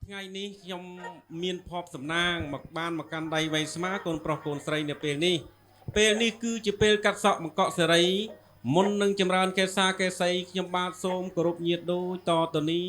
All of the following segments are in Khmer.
ថ្ងៃនេះខ្ញុំមានភ័ព្វសំណាងមកបានមកកាន់ដៃវៃស្មាកូនប្រុសកូនស្រីនៅពេលនេះគឺជាពេលកាត់សក់បង្កក់សេរីមុននឹងចម្រើនកេសាកេសីខ្ញុំបាទសូមគោរពញាតិដូចតទៅនេះ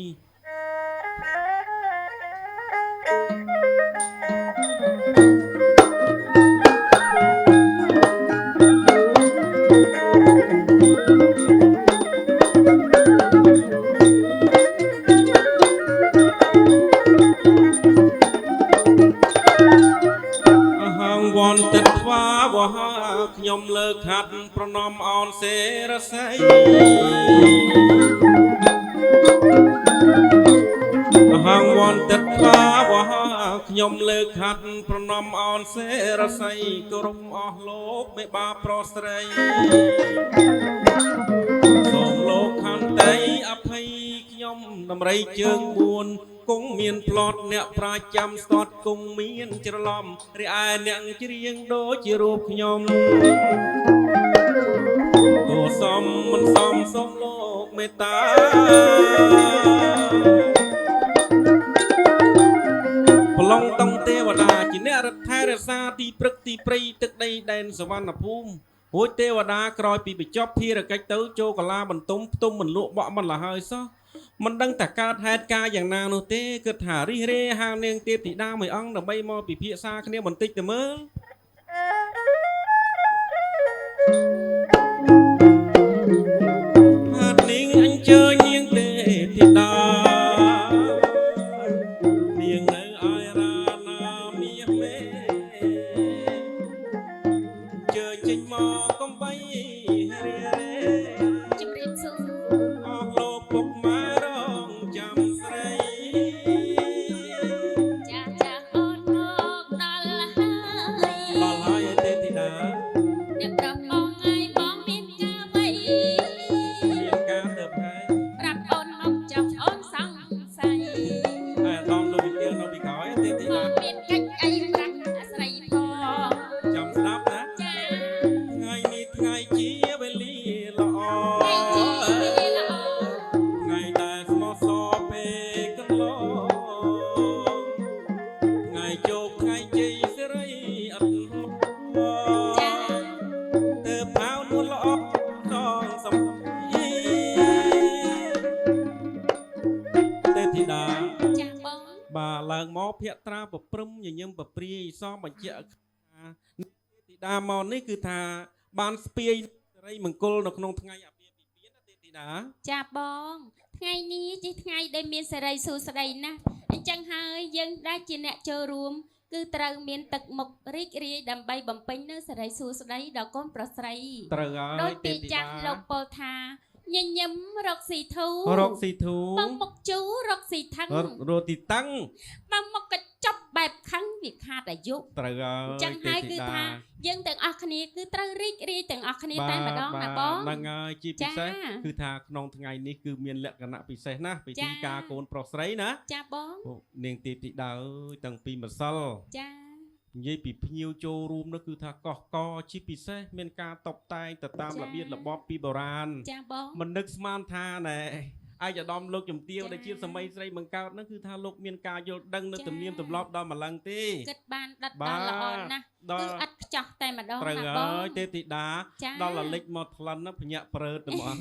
វ័នទឹកថ្វាវហោខ្ញុំលើកហាត់ប្រណមអនសេរស័យហងវ័នទឹកថ្វាវហោខ្ញុំលើកហាត់ប្រណមអនសេរស័យគោរពអស់លោកមេបាប្រុសស្រីសូមលោកខន្តីអភ័យខ្ញុំដំរីជើង4គង់មានផ្លត់អ្នកប្រាចាំស្ទាត់គង់មានច្រឡំរីឯអ្នកច្រៀងដូចជារូបខ្ញុំទោះសមមិនសមសូមលោកមេត្តាប្រឡងតង់ទេវតាជាអ្នករដ្ឋារក្សាទីព្រឹកទីព្រៃទឹកដីដែនសវណ្ណភូមិរួចទេវតាក្រោយពីបញ្ចប់ភារកិច្ចទៅចូលកាឡាបន្ទុំផ្ទុំមិនលក់បក់មិនលហើយសោះមិនដឹងតែកើតហេតុការយ៉ាងណានោះទេគិតថារិះរេហាងនាងទេពធីតាមួយអង្គដើម្បីមកពិភាក្សាគ្នាបន្តិចទៅមើលហាត់នាងអញ្ជើញនាងទេពធីតានាងនៅឲ្យរាណាមាសមេជើញចេញមកកំបីរេរេជំរាបសួរអស់លោកពុកម៉ែរងចាំស្រីចាអូនមកដល់ហើយទេធីតាអ្នកប្រាប់បងឲ្យបងមានការអ្វីមានការទៅហើយប្រាប់អូនមកចង់អូនសង្ស័យតែដំលោកវិទានៅពីក្រោយទេធីតាមានកិច្ចអីប្រាប់អាស្រីផងចាំស្ដាប់ណាចាថ្ងៃនេះថ្ងៃជាវេលាល្អថ្ងៃដែលស្មោះសរពេលកន្លងថ្ងៃជោគថ្ងៃជ័យសេរីអត់ចាទើបផៅនួនល្អដល់សំទេធីតាចាបងបាទឡើងមកភក្ត្រាប្រព្រឹមញញឹមប្រព្រាយសមបញ្ជាក់ទេធីតាមកនេះគឺថាបានស្ពាយសេរីមង្គលនៅក្នុងថ្ងៃអពាហ៍ពិពាហ៍ណាទេធីតាចាបងថ្ងៃនេះជាថ្ងៃដែលមានសេរីសួស្តីណាស់អញ្ចឹងហើយយើងដែលជាអ្នកចូលរួមគឺត្រូវមានទឹកមុខរីករាយដើម្បីបំពេញនៅសេរីសួស្តីដល់កូនប្រុសស្រីត្រូវហើយដូចទីចាស់លោកពលថាញញឹមរកស៊ីធូបងមុខជូរកស៊ីថឹងរកទីតឹងបងមុខកញ្ចប់បែបខឹងវាខាតអាយុត្រូវហើយអញ្ចឹងហើយគឺថាយើងទាំងអស់គ្នាគឺត្រូវរីករាយទាំងអស់គ្នាតែម្ដងណាបងហ្នឹងហើយជាពិសេសគឺថាក្នុងថ្ងៃនេះគឺមានលក្ខណៈពិសេសណាស់ពិធីការកូនប្រុសស្រីណាចាបងនាងទេពធីតាអើយតាំងពីម្សិលចានិយាយពីភ្ញៀវចូលរួមនោះគឺថាកោះកជាពិសេសមានការតបតែងទៅតាមរបៀបរបបពីបុរាណចាបងមិននឹកស្មានថាណែឯកឧត្តមលោកជំទាវដែលជាសម័យស្រីបង្កើតនោះគឺថាលោកមានការយល់ដឹងនៅទំនៀមទម្លាប់ដល់ម្លឹងទេគិតបានដិតដល់ល្អណាស់គឺអត់ខ្ចោះតែម្ដងណាបងហើយទេពធីតាដល់រលិចមកថ្លិនភ្ញាក់ព្រើតហ្មង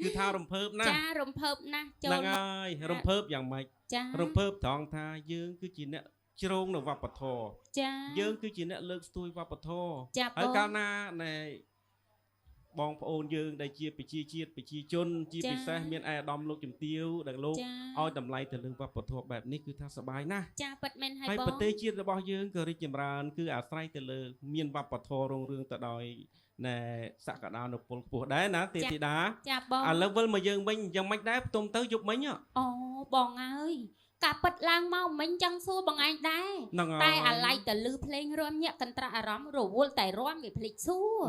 គឺថារំភើបណាស់ចារំភើបណាស់ចូលហ្នឹងហើយរំភើបយ៉ាងម៉េចចារំភើបត្រង់ថាយើងគឺជាអ្នកជ្រងនៅវប្បធម៌ចាយើងគឺជាអ្នកលើកស្ទួយវប្បធម៌ហើយកាលណាណែបងប្អូនយើងដែលជាប្រជាជាតិប្រជាជនជាពិសេសមានឯកឧត្តមលោកជំទាវដែលលោកឲ្យតម្លៃទៅលើវប្បធម៌បែបនេះគឺថាសប្បាយណាស់ចាពិតមែនហើយបងហើយប្រទេសជាតិរបស់យើងក៏រីកចម្រើនគឺអាស្រ័យទៅលើមានវប្បធម៌រុងរឿងទៅដោយណែសក្តានុពលខ្ពស់ដែរណាទេពធីតាចាបងឥឡូវវិលមកយើងវិញយ៉ាងម៉េចដែរផ្ទុំទៅយប់មិញអូបងអើយការពិតឡើងមកមិញចង់សួរបងឯងដែរតែអាឡ័យទៅលឺភ្លេងរាំញាក់កន្ត្រាក់អារម្មណ៍រវល់តែរាំវាភ្លេចសួរ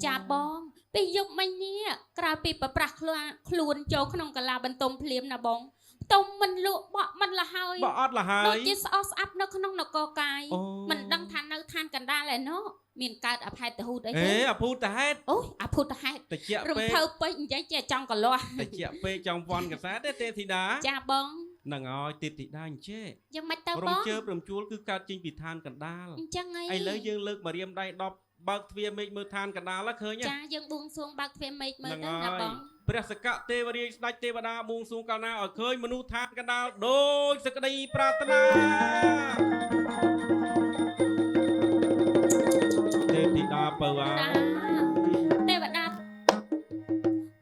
ចាបងពីយប់មិញនេះក្រោយពីប្រប្រាស់ខ្លួនចូលក្នុងកាឡាបន្ទុំភ្លាមណាបងទុំមិនលក់បក់មិនលហើយបក់អត់លហើយដូចជាស្អុះស្អាប់នៅក្នុងនគរកាយមិនដឹងថានៅឋានកណ្ដាលឯណោះមានកើតអភ័យតហូតអីទេអភូតហេតុអូអភូតហេតុតិចរំភើពេកនិយាយចេះចង់កលាស់តិចពេកចង់វ៉ាន់កសែតទេទេធីតាចាបង នឹងឲ្យទេពធីតាអញ្ចេះ យ៉ាងម៉េចទៅ រ បង ំជើបរំជួលគឺកើតចេញពីឋានកណ្ដាល អញ្ចឹង ឥឡូវយើងលើកមករៀមដៃ10បើកទ្វារមេឃមើលឋានកណ្ដាលឃើញ ចាយើងបួងសួងបើកទ្វារមេឃមើល ហ្នឹង ទៅ ហើ ណា យ បង ព្រះសកៈទេវរាជស្ដេចទេវតាបួងសួងកាលណាឲ្យឃើញមនុស្សឋានកណ្ដាលដូចសេចក្តីប្រាថ្នាទេពធីតាបើអា ទេវតា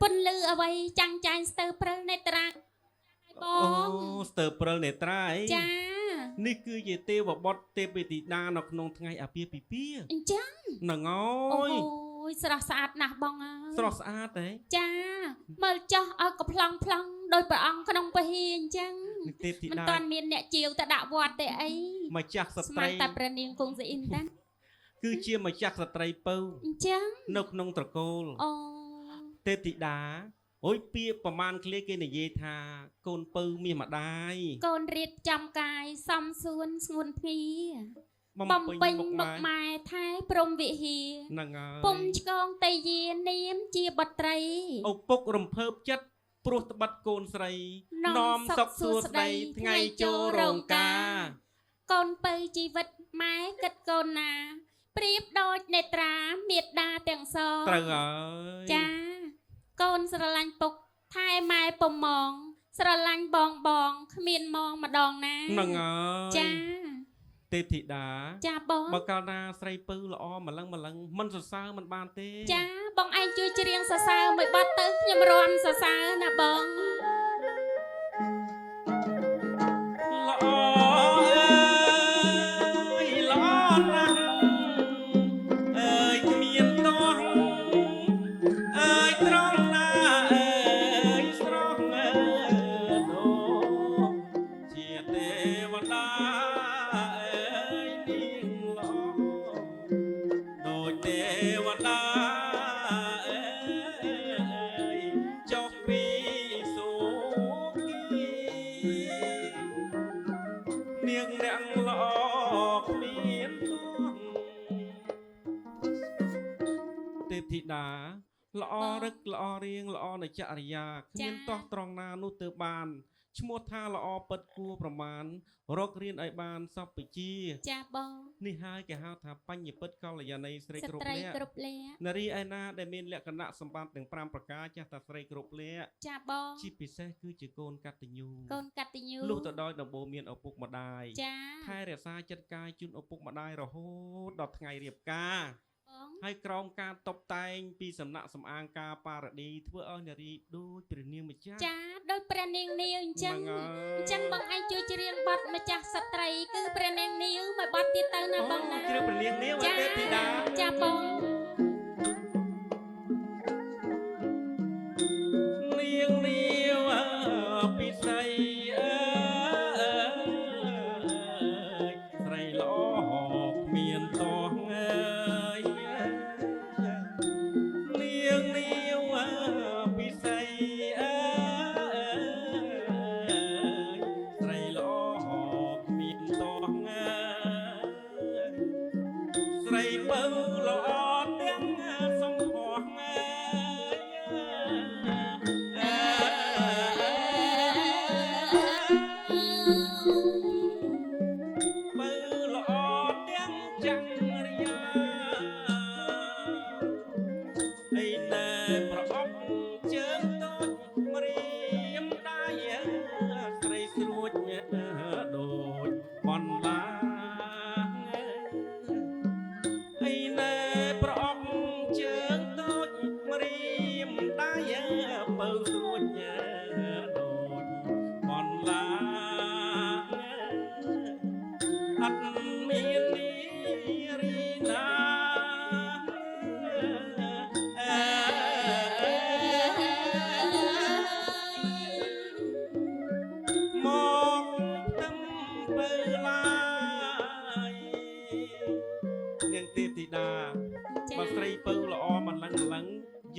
ពន្លឺអ្វីចាំងចែងស្ទើរព្រិលនេត្រាប អូ ង ស្ទើរព្រិលនេត្រាអី ចា នេះគឺជាទេវបុត្រទេពធីតានៅក្នុងថ្ងៃអាពាហ៍ពិពាហ៍ អញ្ចឹង ហ្នឹង អូ ហើយ យស្រស់ស្អាតណាស់បងអើយ ស្រស់ស្អាតទេ ចាមើលចោះឲ្យកំ ប្លង់ដោយព្រះអង្គក្នុងពហិអញ្ចឹង នេះទេពធី មិន តា តាន់មានអ្នកជាវទៅដាក់វត្តទេអី ម្ចាស់ស្ ស្មា ត្រី តែព្រះនាងគង់ស្អ៊ីនតា គឺជាម្ចាស់ស្ត្រីពៅ អញ្ចឹង នៅក្នុងត្រកូល អូ ទេពធីតាអូយពាក្យប្រមាណឃ្លាគេនិយាយថាកូនពៅមានម្ដាយក ូនរៀបចំកាយសំសួនស្ងួនភ្ងា បំ បំ ពេ ពេ ញ ញ មុខ មុខ ម៉ែ ម៉ែថែព្រំវិហារ ហ្នឹងហើយ ពុំឆ្កងតេយានាមជាបត្រី ឪពុករំភើបចិត្តព្រោះត្បិតកូនស្រីនាំសុខសួស្តីថ្ងៃចូលរោងការ កូនពៅជីវិតម៉ែគិតកូនណាប្រៀបដូចនេត្រាមេត្តាទាំងសង ត្រូវហើយ ចាកូនស្រឡាញ់ពុកថែម៉ែពុំមងស្រឡាញ់បងគ្មានមងម្ដងណា ហ្នឹងហើយ ចា ទេពធីតា ចាបង បើកាលណាស្រីពៅល្អម្លឹងមិនសរសើរមិនបានទេ ចាបងឯងជួយច្រៀងសរសើរមួយបទទៅខ្ញុំរាំសរសើរណាបង ល្អអើយល្អណាស់អើយគ្មានតោះអើយត្រង់ណាអើយស្រស់អើដូចជាទេវតាអើយនាងល្អដូចទេវតាអើយចុះពីសួគ៌ នាងអ្នកល្អគ្មានទោះទេពធីតាល្អរឹកល្អរៀងល្អនៅចរិយាគ្មានតោះត្រង់ណានោះទៅបានឈ្មោះថាល្អពិតគួរប្រមាណរករៀនឲ្យបានសពជា ចាបង នេះហើយគេហៅថាបញ្ញពិតកល្យាណីស្រី ស្ គ្រប់ ត្រី លក្ខ គ្រប់លះ នារីឯណាដែលមានលក្ខណៈសម្បត្តិទាំង5ប្រការចាស់តាស្រីគ្រប់លក្ខ ចាបង ជាពិសេសគឺជាកូនកតញ្ញូ កូនកតញ្ញូ លុះទៅដល់ដំបូងមានឪពុកម្ដាយ ចា ថែរក្សាចិត្តកាយជូនឪពុកម្ដាយរហូតដល់ថ្ងៃរៀបការ បង ហើយក្រោមការតុបតែងពីសំណាក់សំអាងការប៉ារ៉ាឌីធ្វើឲ្យនារីដូចព្រះនាងម្ចាស់ ចាដោយព្រះនាងនាវអញ្ចឹង ហ្នឹងហើយ អញ្ចឹងបងឯងជួយច្រៀងបទម្ចាស់ស្ត្រីគឺព្រះនាងនាវមួយបទទៀតទៅណាបងណា ជ្រាបព្រះនាងនាង ចា ទេពធីតា ចាបង នាងនាវពីស្រីអើយស្រីល្អគ្មានតោះអើយនាងនាវពីស្រីអើយស្រីល្អគ្មានតោះអើយស្រីបើល្អទាំងសំផស្សអើយ បើល្អទាំងចង្រិយាអីណែប្រអប់ជើងតូចម្រៀមដៃស្រីស្រួចដូចបន្លាអីណែប្រអប់ជើងតូចម្រៀមដៃបើស្រួចដូចបន្លា អត់មាននារីណាមកទឹមបើឡាយនាងទេពធីតា ចា បើស្រីពៅល្អមិនឡឹង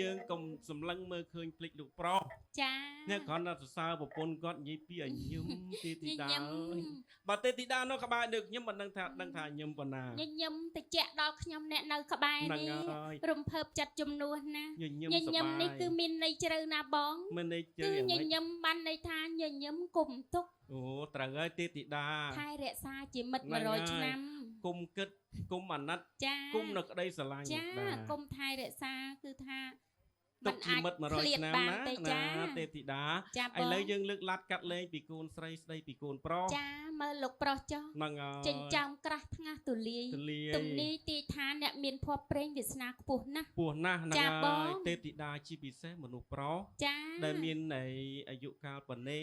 យើងកុំ សម្លឹងមើលឃើញភ្លេចលោកប្រុស ចា អ្នកគ្រាន់តែសរសើរប្រពន្ធគាត់និយាយពីឲ្យញឹមទេទីតា ញញឹម បើទេទីតានោះក្បែរដូចខ្ញុំមិនដឹងថាញឹមប៉ុណ្ណា ញញឹមតិចដល់ខ្ញុំអ្នកនៅក្បែរ ហ្នឹង នេះ ហើយ រំភើបចិត្តជំនួសណា ញញឹម ញ ស ញឹម ប្បាយ នេះគឺមានន័យជ្រៅណាបង មិនន័យជឿ គឺ យ៉ាង ញ ម៉េច ញឹមបានន័យថាញញឹមគុំទុក អូត្រូវហើយទេទីតា ថែរក្សាជាមិត្ត ហ្នឹងហើយ 100ឆ្នាំ គុំគិតគុំអាណិត ចា គុំនៅក្តីស្រឡាញ់ ចា បាទ គុំថែរក្សាគឺថា ទុកជាមិត្ត100 ឆ្នាំ បាន ណា ទេ ណា ចា ទេទីតា ចា ឥ បង ឡូវយើងលើកឡាត់កាត់លេងពីកូនស្រីស្ដីពីកូនប្រុស ចាមើលលោកប្រុសចុះ ហ្នឹងហើយ ចិញ្ចើមក្រាស់ថ្ងាស់ទូលាយ ទូលាយ ទំនីទីឋានអ្នកមានភ័ព្វព្រេងវាសនាខ្ពស់ណាស់ ពោះណាស់ហ្នឹង ចាបង ហើយទេទីតាជាពិសេសមនុស្សប្រុស ចា ដែលមាននៃអាយុកាលប៉ុណ្ណេះ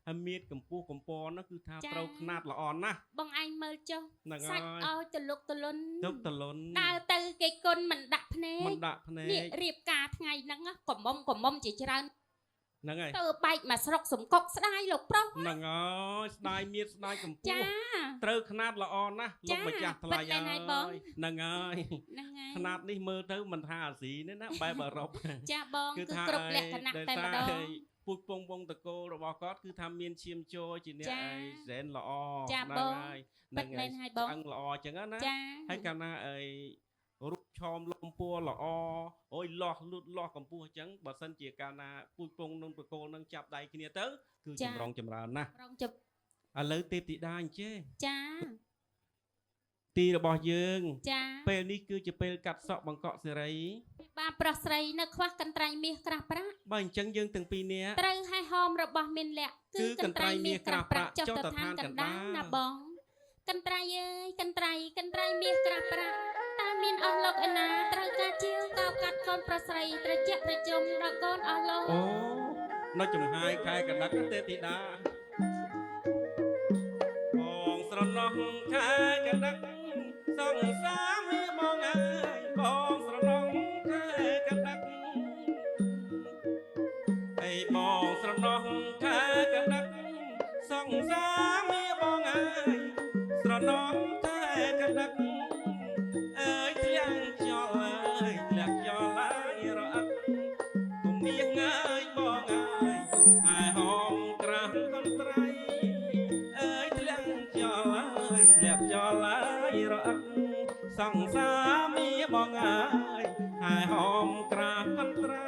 ហើយមានកម្ពស់កំពន់នោះគឺថា ចា ត្រូវខ្នាតល្អណាស់ បងឯងមើលចុះ ហ្នឹង សា ហើ ច់ យ ឲ្យទលុកទលុន ទុកតលុន ដើរទៅគេគុណមិនដាក់ភ្នែក មិនដាក់ភ្នែ នេះ ក រៀបការថ្ងៃហ្នឹងណាកំមុំជាច្រើន ហ្នឹងហើយ ទៅបែកមកស្រុកសំកុកស្ដាយលោកប្រុស ហ្នឹងហើយស្ដាយមានស្ដាយកម្ព ចា ស់ត្រូវខ្នាតល្អណាស់លោកម្ចាស់ថ្លៃ ពិតមែនហើយបង ហ្នឹងហើយ ហ្នឹងហើយ ខ្នាតនេះមើលទៅមិនថាអាស៊ីទេណាបែបអឺរ៉ុប ចាបងគឺ ថា គ្រប់លក្ខណៈ ដោយ តែ សារ ម្ដង ឲ្យពូជពងវងតកូលរបស់គាត់គឺថាមានឈាមជ័រជាអ្នក ចា ឯសែនល្អ ចាបង ហើយ ពិតមែនហើយបង ឆ្អឹងល្អអញ្ចឹងណា ចា ហើយកាលណាអីរូបឆោមលំពួរល្អអូយលាស់លូតលាស់កម្ពស់អញ្ចឹងបើសិនជាកាលណាពូជពងនឹងតកូលនឹងចាប់ដៃគ្នាទៅគឺចម្រុងចម្រើនណាស់ រងជប់ ឥឡូវទេពធីតាអញ្ចេះ ចា ទីរបស់យើង ចា ពេលនេះគឺជាពេលកាត់សក់បង្កក់សេរី បានប្រុសស្រីនៅខ្វះកន្ត្រៃមាសក្រាស់ប្រាក់ បើអញ្ចឹងយើងទាំងពីរនាក់ ត្រូវឲ្យហោមរបស់មានលក្ខ គឺកន្ត្រៃមាសក្រាស់ប្រាក់ ចុះ ចុះ ទៅ ទៅ ឋាន ឋានក ក ណ្ ណ្ ដា ដា ល លណាបងកន្ត្រៃអើយកន្ត្រៃមាសក្រាស់ប្រាក់តើមានអស់លោកឯណាត្រូវការជាវកោបកាត់កូនប្រុសស្រីត្រជាក់ត្រជុំដល់កូនអស់លោក អូនៅចំហាយខែកណ្ដាប់ទេពធីតាបងស្រណោះខែកណ្ដាប់សងសាមីបងអើយបងស្រណោះខែកណ្ដាប់អីបងស្រណោះខែកណ្ដាប់សងសាមីបងអើយស្រណោះខែកណ្ដាប់អើយធ្លាក់ខ្យល់អើយធ្លាក់ខ្យល់អើយរអិត គុំមាសអើយបងអើយហើយហោមក្រាស់កន្ត្រៃអើយធ្លាក់ខ្យល់អើយធ្លាក់ខ្យល់អើយរអិតសង្សារមីបងអើយហើយហោមក្រាស់កន្ត្រៃ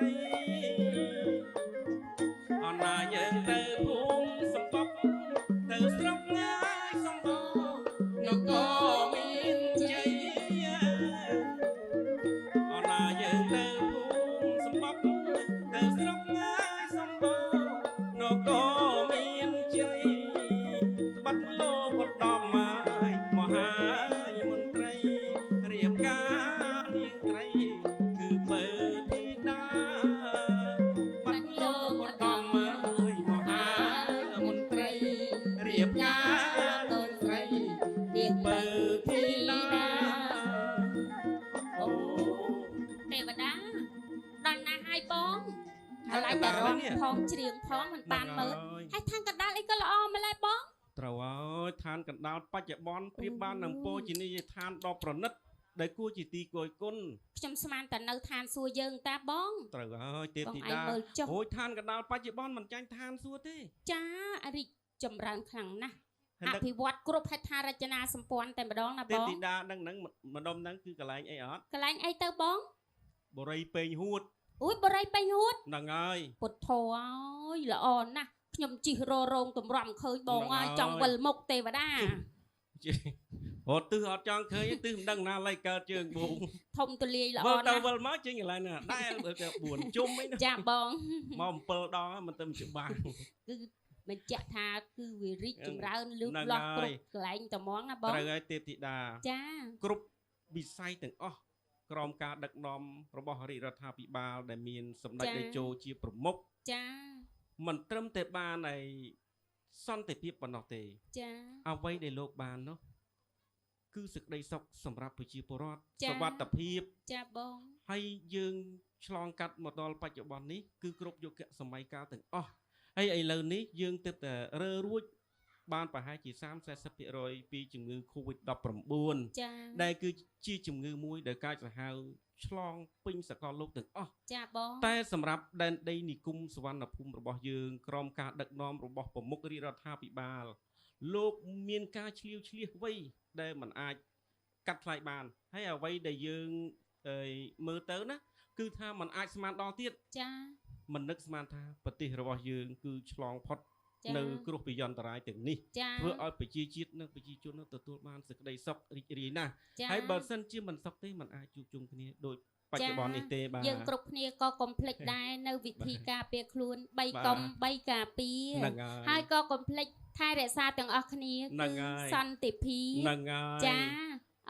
អនណាយើងទៅភូមិសំបុកទៅស្រុកងាយសំបោនគរមានជ័យ អនឡាយើងទៅភូមិសំបុកទៅស្រុកងាយសំបោនគរមានជ័យស្បាត់លោកឧត្តមហើយមហាមន្ត្រីរៀបការនាងត្រីគឺបើធីតាបាត់លោកឧត្តមហើយមហាមន្ត្រីរៀបការកូនស្រីនាងបើធីតាអូ ទេវតាដល់ណាហើយបង ឋា ឥ ន ឡូវ កណ្ដា តែ ល រង នេះ ផងច្រៀងផងមិនបានមើលហើយឋានកណ្ដាលអីក៏ល្អម្ល៉េះបង ត្រូវហើយឋានកណ្ដាលបច្ចុប្បន្នប្រៀបបាននឹងពោជនីយដ្ឋានដ៏ប្រណិតដែលគួរជាទីគយគន់ ខ្ញុំស្មានតែនៅឋានសួគ៌យើងតាបង ត្រូវហើយទេព បង ធី ឯង តា មើលចុះ អូយឋានកណ្ដាលបច្ចុប្បន្នមិនចាញ់ឋានសួគ៌ទេ ចារីកចម្រើនខ្លាំងណាស់ ហើយ អ ដឹក ភិវឌ្ឍគ្រប់ហេដ្ឋារចនាសម្ព័ន្ធតែម្ដងណា ទេ ប ព ង ធីតាដឹងហ្នឹងម្ដុំហ្នឹងគឺកន្លែងអីអត់ កន្លែងអីទៅបង បរិយពេញហួត អូយបរិយពេញហួត ហ្នឹងហើយ ពុទ្ធោអើយល្អណាស់ខ្ញុំជិះរងតម្រាំឃើញបងហើយចង់វិលមុខទេវតា រត់ទិសអត់ចង់ឃើញទិសមិនដឹងណាឡៃកើតជើងបង ធំទូលាយល្អ វិលទៅ ណាស់ វិលមកចេញកន្លែងណាដែលវិលទៅ4ជុំអីណា ចាបង មក7ដងហើយមិនទៅច្បាស់ គឺបញ្ជាក់ថាគឺវារីកចម្រើនលូត ហ្នឹង លាស់ ហើយ គ្រប់កន្លែងតែហ្មងណាបង ត្រូវហើយទេពធីតា ចា គ្រប់វិស័យទាំងអស់ក្រោមការដឹកនាំរបស់រាជរដ្ឋាភិបាលដែលមានសម្ដេចតេជោជាប្រមុខ ចា មិនត្រឹមតែបានឯសន្តិភាពប៉ុណ្ណោះទេ ចា អ្វីដែលលោកបាននោះគឺសេចក្តីសុខសម្រាប់ប្រជាពលរដ្ឋ ចា៎ សុវត្ថិភាព ចាបង ហើយយើងឆ្លងកាត់មកដល់បច្ចុប្បន្ននេះគឺគ្រប់យុគសម័យកាលទាំងអស់ហើយឥឡូវនេះយើងទើបតែរើរួច បានប្រហែលជា30-40% ពីជំងឺ COVID-19 ចា ដែលគឺជាជំងឺមួយដែលកាចសាហាវឆ្លងពេញសកលលោកទាំងអស់ ចាបង តែសម្រាប់ដែនដីនិគមសវណ្ណភូមិរបស់យើងក្រោមការដឹកនាំរបស់ប្រមុខរាជរដ្ឋាភិបាលលោកមានការឆ្លៀវឆ្លៀសវៃដែលมันអាចកាត់ថ្លៃបានហើយអ្វីដែលយើងមើលទៅណាគឺថាมันអាចស្មានដល់ទៀត ចា មិននឹកស្មានថាប្រទេសរបស់យើងគឺឆ្លងផុត ចា នៅគ្រោះភយន្តរាយទាំងនេះ ចា ធ្វើឲ្យប្រជាជាតិនិងប្រជាជនទទួលបានសេចក្តីសុខរីករាយណាស់ ចា ហើយបើសិនជាមិនសុខទេมันអាចជួបជុំគ្នាដូចបច្ចុប្បន្ននេះទេបាទ យើងគ្រប់គ្នាក៏កុំភ្លេចដែរនៅវិធីការពារខ្លួន3កុំ3ការពារ ហ្នឹងហើយ ហើយក៏កុំភ្លេចថែរក្សាទាំងអស់គ្នា ហ្នឹង គឺ ហើយ សន្តិភាព ហ្នឹងហើយ ចា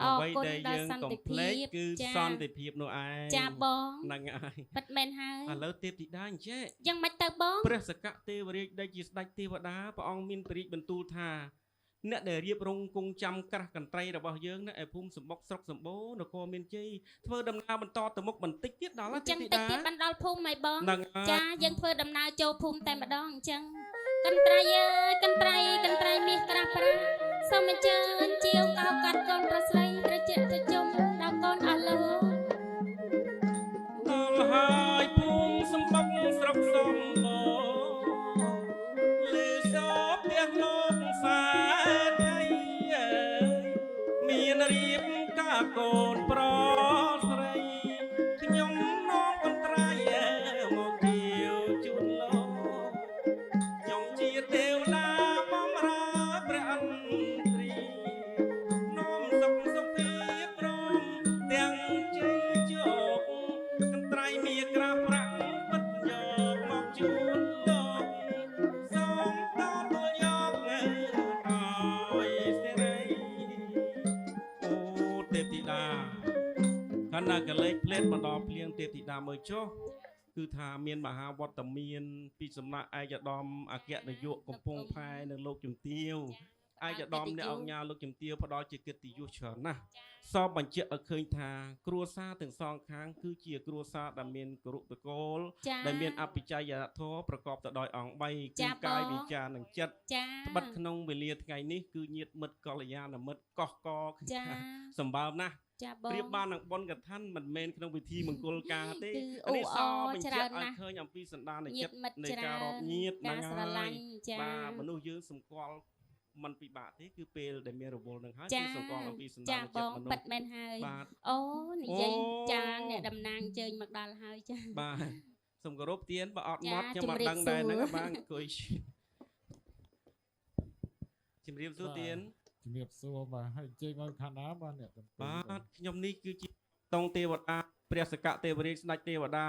អ អ្ រ វី គុណ ដែល ដល់ យើង សន្ កុំ តិ ភ្លេ ភាព ចគឺ ចា សន្តិភាពនោះឯង ចាបង ហ្នឹងហើយ ពិតមែនហើយ ឥឡូវទេពធីតាអញ្ចេះ យ៉ាងម៉េចទៅបង ព្រះសកទេវរាជដែលជាស្ដេចទេវតាព្រះអង្គមានព្រះរាជបន្ទូលថាអ្នកដែលរៀបរងគង់ចាំក្រាស់កន្ត្រីរបស់យើងនៅឯភូមិសម្បុកស្រុកសម្បូរនគរមានជ័យធ្វើដំណើរបន្តទៅមុខបន្តិចទៀតដល់ហើយ ចឹ ទេព ង ធី តិច តា ទៀតបានដល់ភូមិហើយបង ហ្នឹងហើយ ចាយើងធ្វើដំណើរចូលភូមិតែម្ដងអញ្ចឹងកន្ត្រៃអើយកន្ត្រៃមាសក្រាស់ប្រាស់សូមអញ្ជើញជាវកោកាត់កូនប្រស្រីត្រជាក់ត្រជុំដល់កូនអស់លោក ដល់ហើយភូមិសម្បុកស្រុកសម្បូរលឺសោបផ្ទះលោកសែនអីមានរៀបការកូនប្រុសស្រីខ្ញុំនាំកន្ត្រៃមកជាវជូនលោកខ្ញុំជាទេវតាបម្រើព្រះអន្ត្រីនាំសុខសុភីព្រមទាំងជ័យជោគកន្ត្រៃមានក្រាស់ប្រាក់ពិតយកមកជូនលោកសូមទទួលយកឲ្យសេរីអូទេពធីតាខណៈកលេចផ្លេតមកដល់ភ្លៀងទេពធីតាមើលចុះគឺថាមានមហាវត្តមានពីសំណាក់ឯកឧត្តមអគ្គនាយកកំពង់ផែនៅលោកជំទាវឯកឧត្តមអ្នកអង្គការលោកជំទាវផ្ដល់ជាកិត្តិយសច្រើនណាស់សពបញ្ជាក់ឲ្យឃើញថាគ្រួសារទាំងសងខាងគឺជាគ្រួសារដែលមានគរុតកូល ចា ដែលមានអភិចយធម៌ប្រកបទៅដោយអង្គ3 ចា គឺកាយ បង វិជ្ជានិងចិត្ត ចា ត្បិតក្នុងវេលាថ្ងៃនេះគឺញាតិមិត្តកល្យាណមិត្តកោះក ចា សម្បើមណាស់ ចាបង ប្រៀបបាននឹងបុណ្យកឋិនមិនមែនក្នុងពិធីមង្គលការទេ គឺ អានេះស អ៊ូអរ បញ្ ច្រើ ជាក់ ន ឲ្យ ណាស់ ឃើញអំពីសន្តាន ញា ចិត្ត តិមិត្ត នៃ ច្រើ ការរាប់ញាតិ ការ ហ្នឹង ស្រឡា ហើយ ញ់ចា បាទមនុស្សយើងសម្គាល់มันពិបាកទេគឺពេលដែលមានរវល់នឹងហើយ ចា គឺសម្គាល់អំពីសន្តា ចា ន ប ចិត្ត ង មនុ ពិត ស្ស មែនហើយ បាទ អូនិយាយ អូ ចាអ្នកតំណាងអញ្ជើញមកដល់ហើយចា បាទសូមគោរពទានបើអត់ ចា មកខ្ញុំអត់ ជំរាប ដឹងដែរ សួរ ហ្នឹងបាទអង្គុយជំរាបសួរទាន ជំរាបសួរបាទហើយជើញមកខាងណាបាទអ្នកទាំងពីរ បាទខ្ញុំនេះគឺជាតងទេវតាព្រះសកទេវរាជស្ដេចទេវតា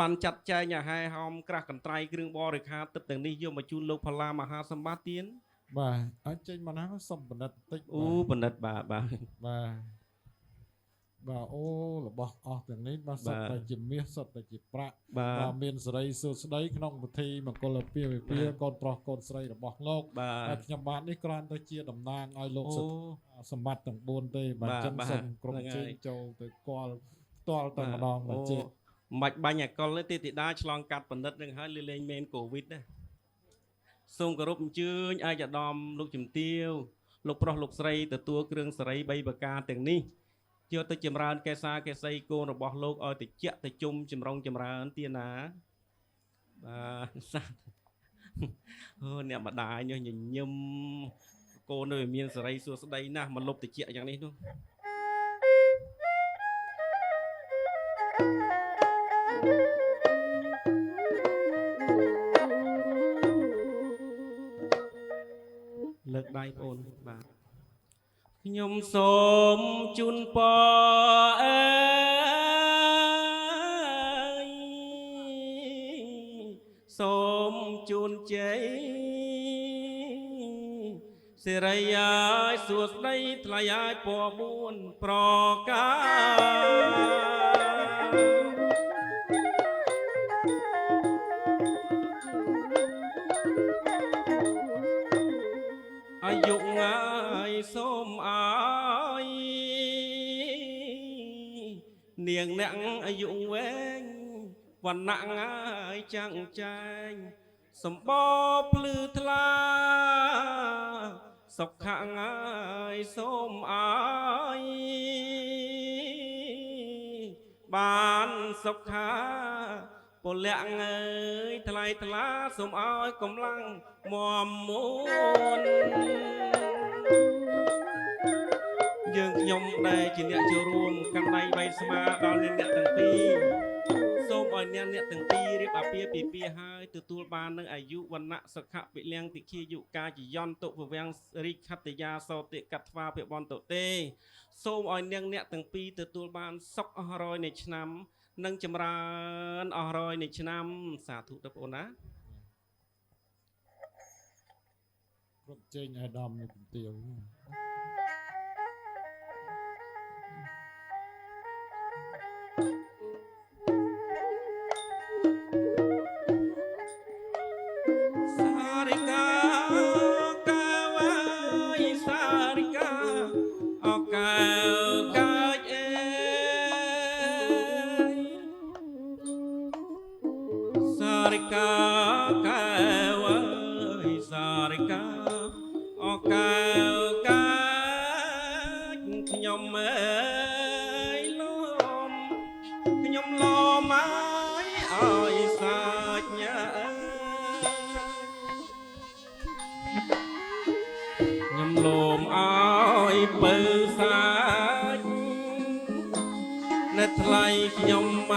បានចាត់ចែងអាហារហោមក្រាស់កន្ត្រៃគ្រឿងបរិក្ខារទឹកទាំងនេះយកមកជូនលោកផល្លាមហាសម្បត្តិទាន បាទហើយជើញមកណាសុំបណ្ឌិតតិច អូបណ្ឌិតបាទបាទ បាទបាទអូរបស់អស់ទាំងនេះបាទសុទ្ធតែជាមាសសុទ្ធតែជាប្រាក់ បាទ បាទមានសេរីសុស្ដីក្នុងពិធីមង្គលពាវិពាកូនប្រុសកូនស្រីរបស់លោក បា ហើយ ទ ខ្ញុំបាទនេះគ្រាន់តែជាតំណាងឲ្យលោក អូ សម្បត្តិទាំង4ទេបាទ បាទ ចឹង បាទ សូមគ្រប់ ហ្នឹង ជើ ហើយ ញចូលទៅគាល់ផ្ទាល់តែម្ដងបាទជិះ មិនបាញ់អកលទេទេតាឆ្លងកាត់បណ្ឌិតនឹងហើយលេងមែនកូវីដណាសូមគោរពអញ្ជើញឯកឧត្តមលោកជំទាវលោកប្រុសលោកស្រីទទួលគ្រឿងសេរី3ប្រការទាំងនេះយកទៅចម្រើនកេសាកេសីកូនរបស់លោកឲ្យតិចទៅជុំចម្រុងចម្រើនទាណាបាទសាទអូអ្នកម្ដាយនេះញញឹមកូននៅមានសេរីសួស្ដីណាស់មកលុបតិចយ៉ាងនេះនោះ លើកដៃបងអូនបាទខ្ញុំសូមជូនពរអើយសូមជូនជ័យសេរីអាយសួស្ដីថ្លៃអាយពរ4ប្រការ អាយុងាយសូមអើយនាងអ្នកអាយុវែងវណ្ណៈងាយចាំងចែង សម្បកភ្លឺថ្លាសុខៈងាយសូមអើយបានសុខាពលៈងើយថ្លៃថ្លាសូមឲ្យកម្លាំងមមមួនយើងខ្ញុំដែលជាអ្នកចូលរួមកាន់ដៃបីស្មាដល់អ្នកទាំងពីរសូមឲ្យអ្នកទាំងពីររៀបអាពាហ៍ពិពាហ៍ហើយទទួលបាននឹងអាយុវណ្ណៈសុខៈវិលំតិខាយុកាចយន្តពវាំងរិខតយាសោតិកត្វាភិបន្តទេសូមឲ្យអ្នកទាំងពីរទទួលបានសុខអស់រយនៃឆ្នាំនិងចម្រើនអស់រយនៃឆ្នាំសាធុដល់បងប្អូនណាគ្រប់ចេញអាដាមនេះបន្ទាវសារិកាកាវ៉ាយសារិកាអកៅកាចអេសារិកាកាវ៉ាយសារិកាអកៅកាចខ្ញុំអើយលំខ្ញុំលំឲ្យសាច់ញ៉ាខ្ញុំលំឲ្យបើសាច់នៅថ្លៃខ្ញុំម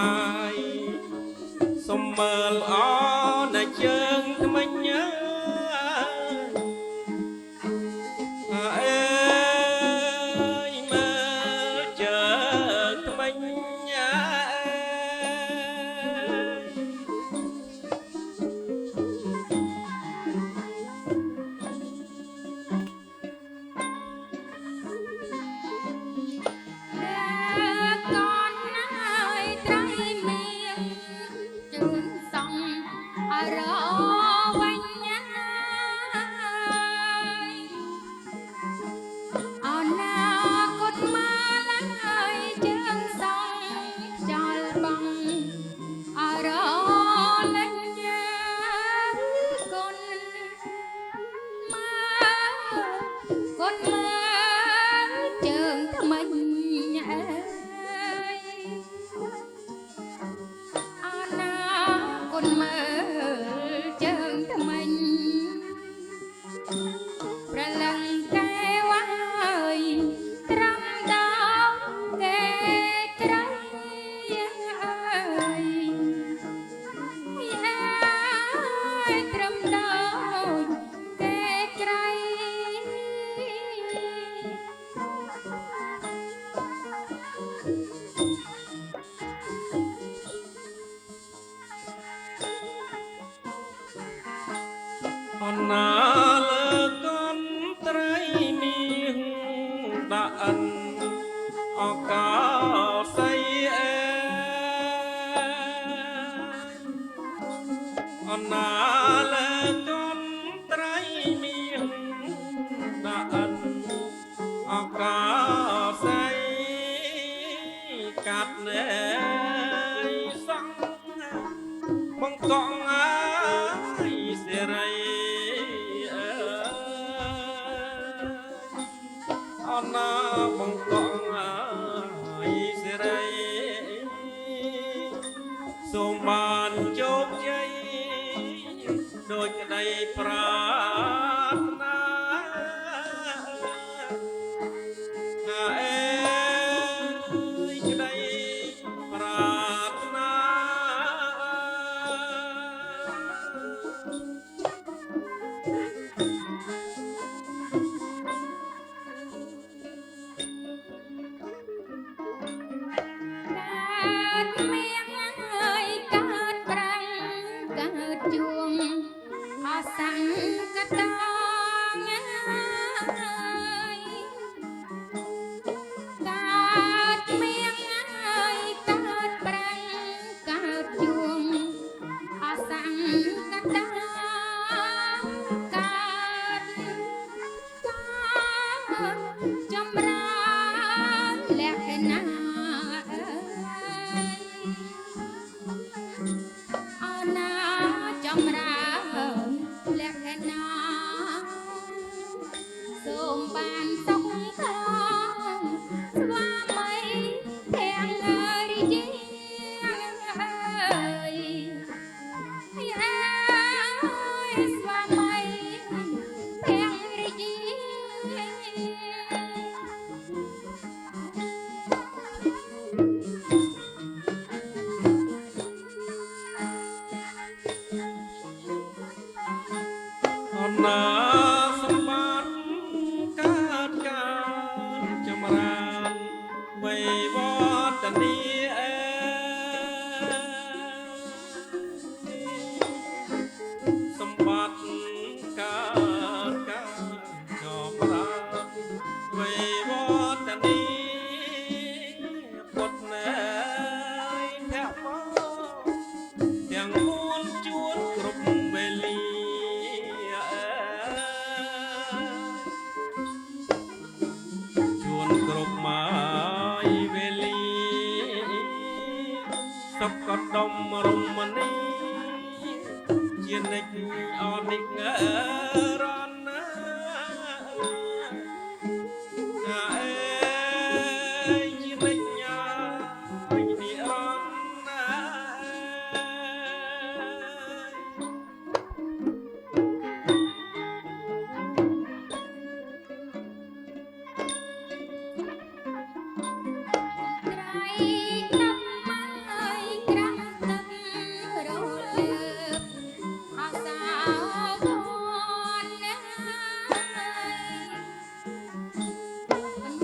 កសុំមើលអនៅជើងថ្មិញអើយមើលជើងថ្មិញណាលើកន្ត្រីមាសដាក់អិនអកោស័យអណាលើកន្ត្រីមាសដាក់អិនអកោស័យកាត់ណែសងបង្កងអើយសេរីណាបង្កងអើយសេរីសូមបានជោគជ័យដោយក្តីប្រាថ្នាអើយក្តីប្រាថ្នា នីសម្បត្តិកើតចប្រាវេវតនីពុទ្ធណែភៈមកទាំងពួនជួនគ្រប់វេលាជួនគ្រប់មកវេលាសុខកដុំរមនីជានិច្ចអនិករណាជានិច្ចនិរណា ត្រៃក្រាំហើយក្រាំទឹករលើបអសាវនណា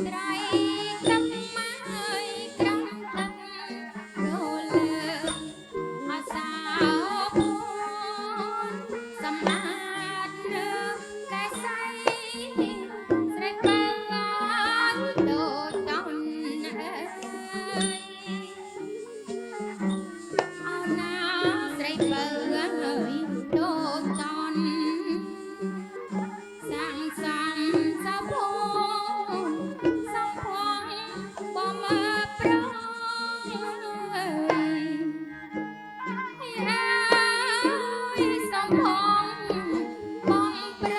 ត្រៃក្រាំហើយក្រាំទឹករលើបអសាវនសម្អាតលើកែសៃស្រេចបើដូចតនអើណាស្រីបើហើយដូចតនសាំសំសាភូសំភងបំប្រងសំភងបំប្រ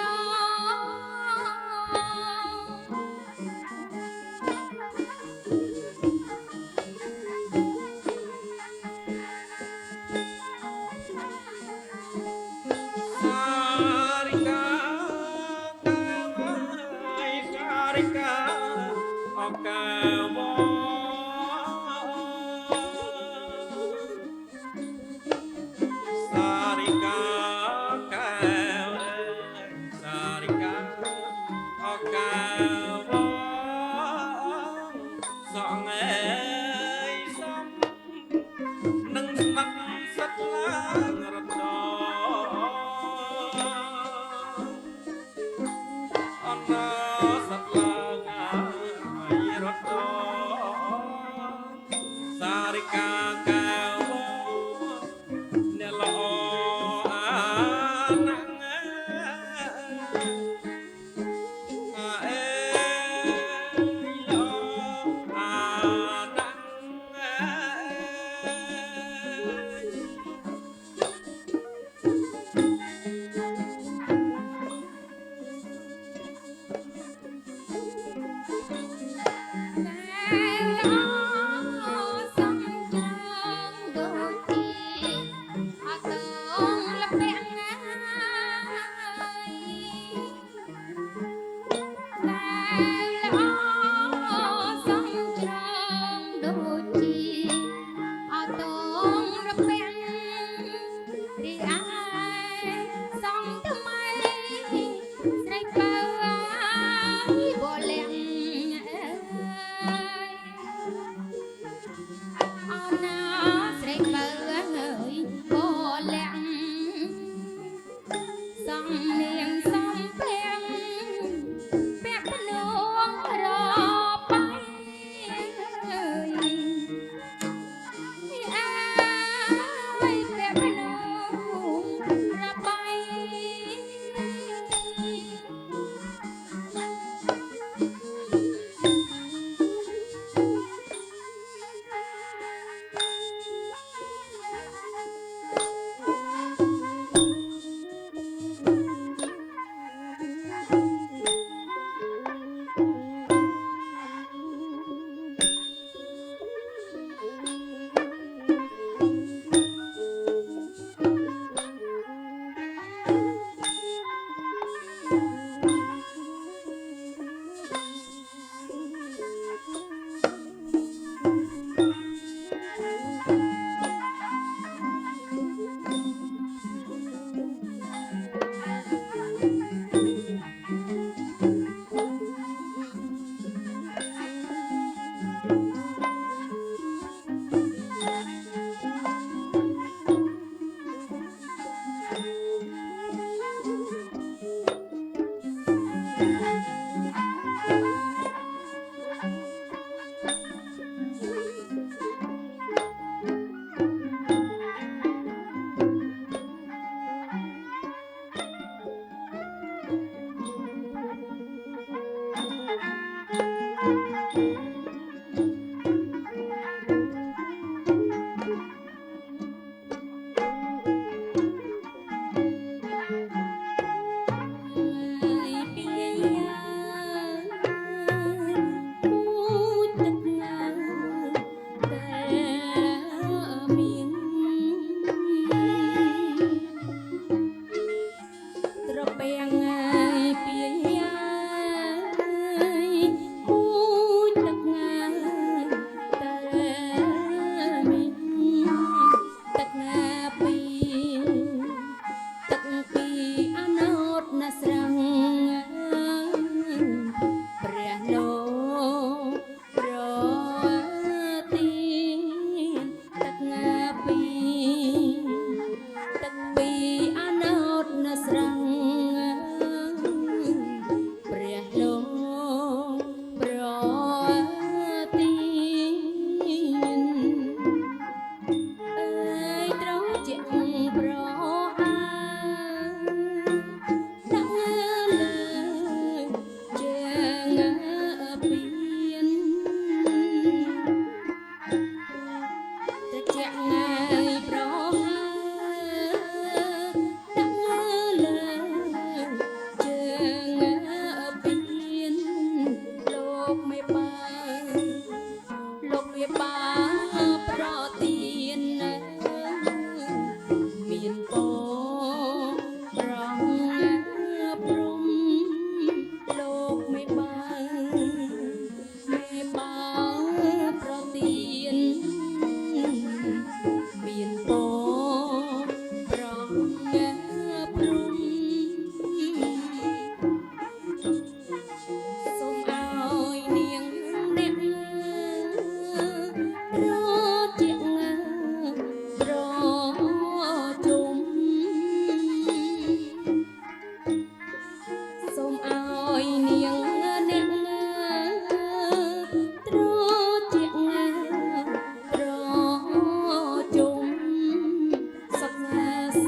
នឹងស្និទ្ធសិតឡើងរត់អនសត្វឡើងហើយរត់ មេបាលោកវាបាប្រទៀនមានពរងព្រំលោកមេបាប្រទៀនមានពរងព្រំ សូមឲ្យនាងអ្នករជាប្រជុំសូមឲ្យនាងអ្នកត្រជាប្រជុំសុខសែន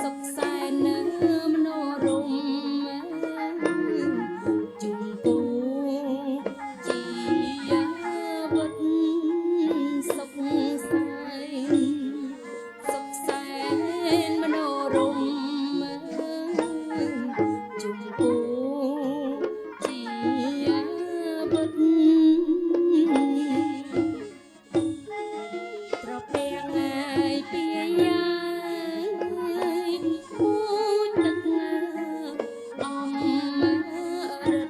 សុខសែនមនោរម្យ ជុំគូជាវុឌ្ឍសុខសែនសុខសែនមនោរម្យជុំគូជាវុឌ្ឍត្រពាំងហើយពីយ៉ាពូជទឹកអំរឹត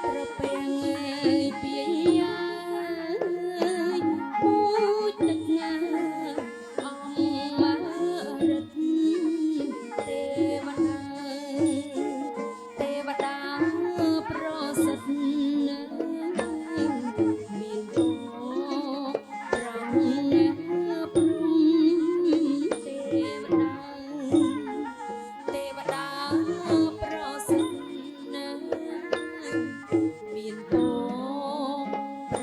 ត្រពាំងហើយពីយ៉ាពូជទឹកអំរឹតទេវតាប្រសិទ្ធមានពរងព្រំទេវតាប្រសិទ្ធមានពរងព្រ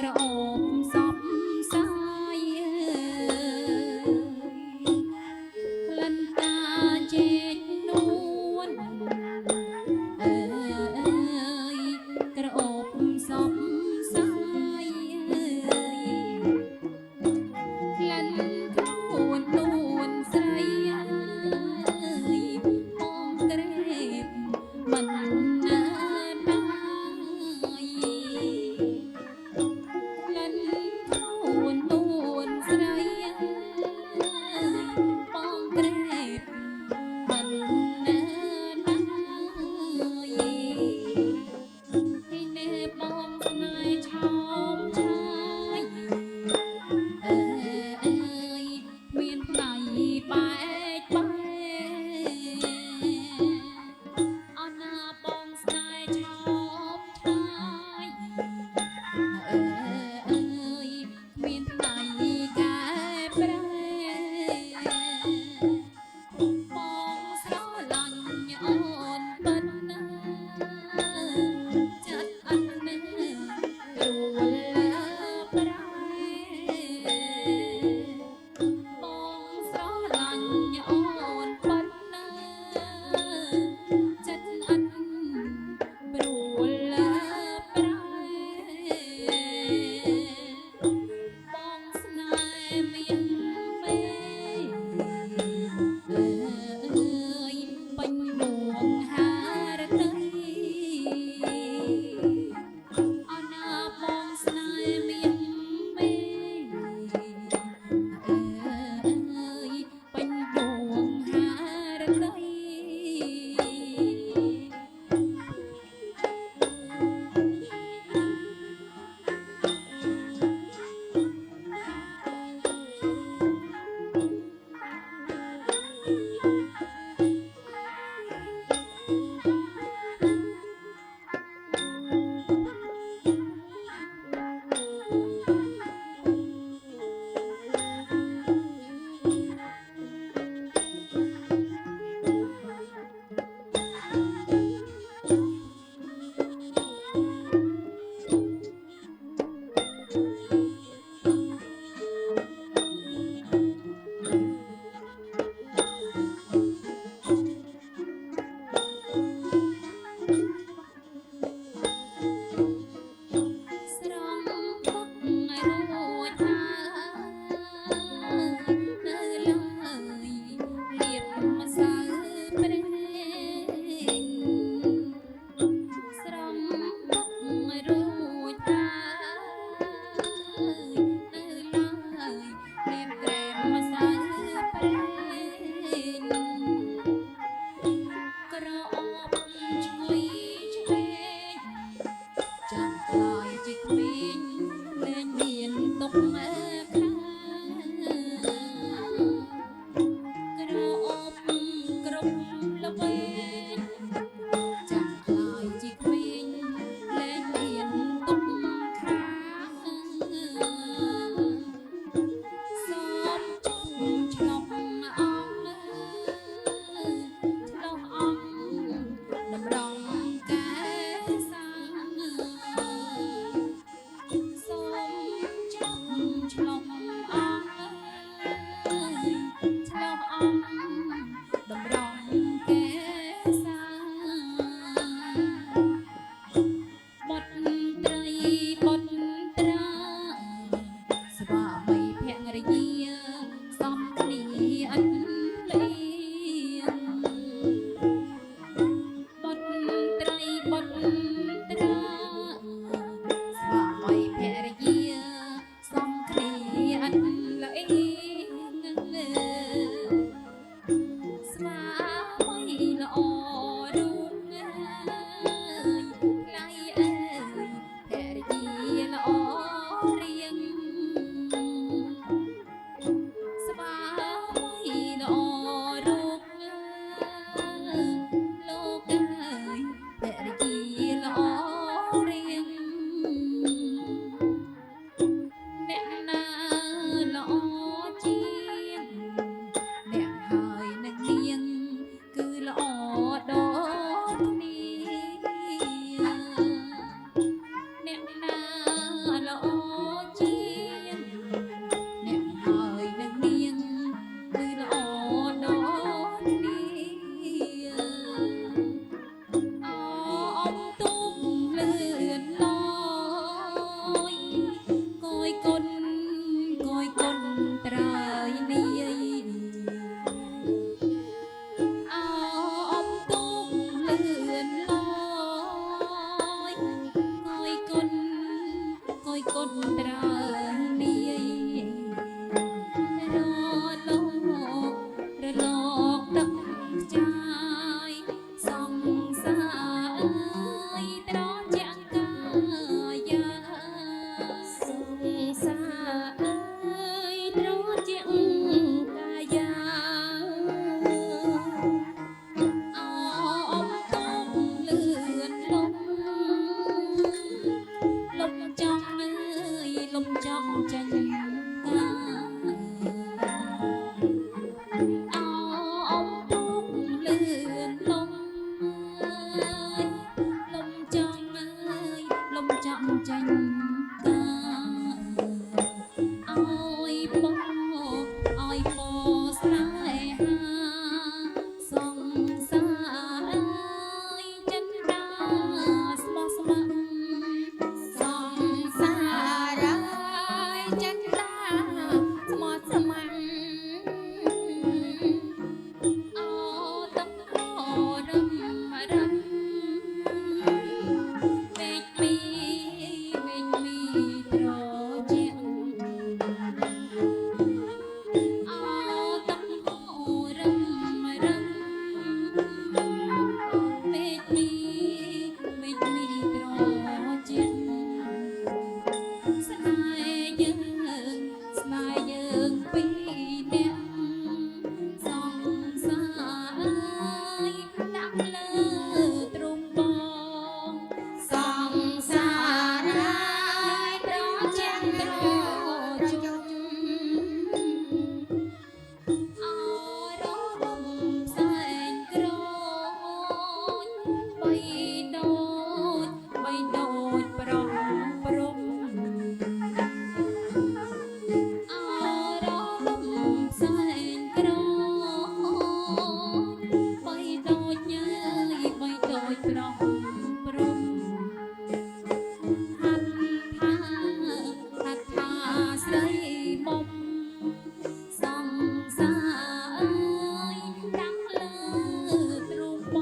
ក្រអូបសពសាយក្លិនតាចេកនួនអើយក្រអូបសពសាយក្លិនខ្លួននួនស្រីបងក្រេបមិនណាណាយក្លិនខ្លួននួនស្រីបងក្រេបមិនណាណាយហើយនេះបងស្នេហ៍ឆោមឆាយអើយមានផ្នែកបែកបែកអណាបងស្នេហ៍ឆោមឆាយអើយមានផ្នែកកែប្រែបងស្រឡាញ់អូនប៉ុណ្ណាចិត្តអត់ណារួលប្រែបងស្រឡាញ់អូនប៉ុណ្ណាចិត្តអត់រួលប្រែបងស្នេហ៍មានពេអើយបាញ់ដួងហារតីអណាបងស្នេហ៍មានពេអើយបាញ់ដួងហារតី ប លំចង់ចាញ់អោអមពុកលឿនលំលំចង់លំចង់ចាញ់អើយបងអើយបងស្នេហាសង្សារអើយចិនដាស្មោះស្ម័គ្រសង្សារអើយចិនដាស្មោះស្ម័គ្រអោទឹកហោរឹមរឹមមេឃមីត្រជាក់អោទឹកហោរឹមរឹមមេឃមីត្រជាក់ស្នេហ៍យើងពីរនាក់សង្សារអើយដាក់លើទ្រូងបងសង្សារអើយត្រជាក់ត្រជុំអររំផ្សែងក្រោយបីដូចប្រំព្រំអររំផ្សែងក្រោយបីដូចញើយបីដូចប្រំព្រំហាត់ថាស្រីមុំសង្សារអើយដាក់លើទ្រូងប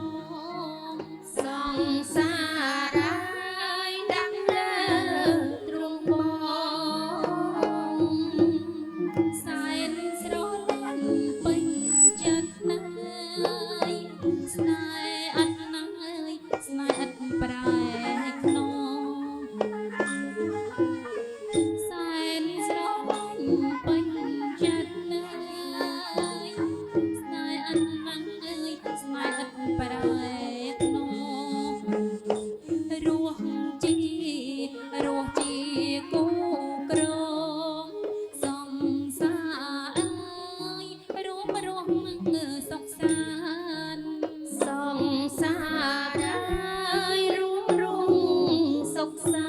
ងសង្សារអើយដាក់លើទ្រូងបងសែនស្រលាញ់ពេញចិត្តណាយស្នេហ៍អត់ណាយស្នេហ៍អត់ប្រែខ្នងសែនស្រលាញ់ពេញចិត្តណាយស្នេហ៍អត់ណាយស្នេហ៍អត់ប្រែខ្នងរស់ជាគូក្រងសង្សារអើយរួមសុខសាន្តសង្សារអើយរួមសុខសាន្ត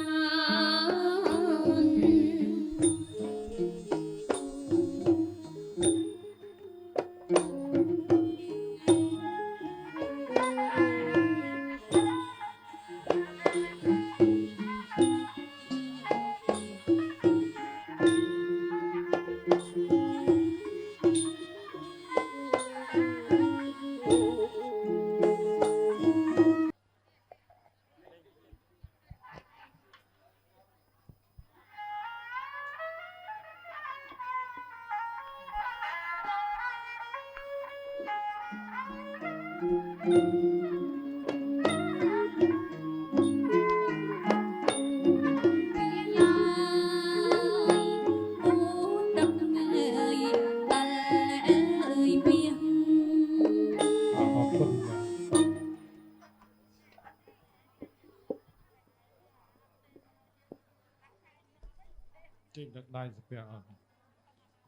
ចេញទឹកដៃស្ពះអត់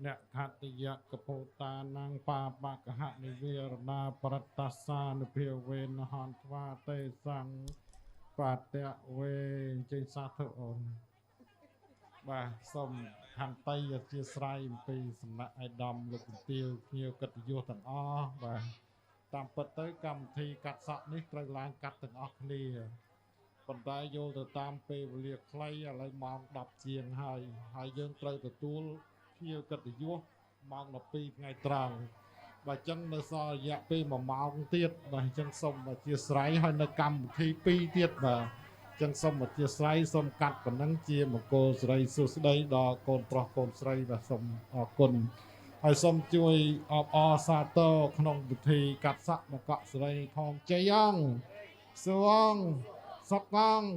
អ្នកខតិយកពោតានាងបាបកហនិវេរណាបរតសានុភាវេនហនធ្វាទេសង្ឃបាតវេចេញសាធុអូនបាទសូមខន្តីអធិស្ឋានអំពីសំណាក់ឯកឧត្តមលោកជំទាវភ្ញៀវកិត្តិយសទាំងអស់បាទតាមពិតទៅកម្មវិធីកាត់សក់នេះត្រូវឡើងកាត់ទាំងអស់គ្នាប៉ុន្តែយល់ទៅតាមពេលវេលាខ្លីឥឡូវម៉ោង10ជាងហើយយើងត្រូវទទួលភ្ញៀវកិត្តិយសម៉ោង12ថ្ងៃត្រង់បាទអញ្ចឹងនៅសល់រយៈពេល1ម៉ោងទៀតបាទអញ្ចឹងសូមអធិស្ឋានហើយនៅកម្មវិធី2ទៀតបាទអញ្ចឹងសូមអធិស្ឋានសូមកាត់ប៉ុណ្ណឹងជាមង្គលសិរីសួស្តីដល់កូនប្រុសកូនស្រីបាទសូមអរគុណហើយសូមជួយអបអរសាទរក្នុងពិធីកាត់សក់មកកសិរីផងជ័យអង្គសួងសុកអង្គ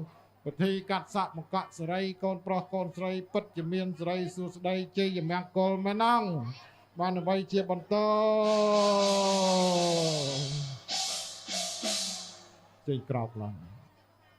ពិធីកាត់សក់មកកសិរីកូនប្រុសកូនស្រីពិតជាមានសិរីសួស្តីជ័យមង្គលមែនអងបានអ្វីជាបន្តជ័យក្រោកឡើង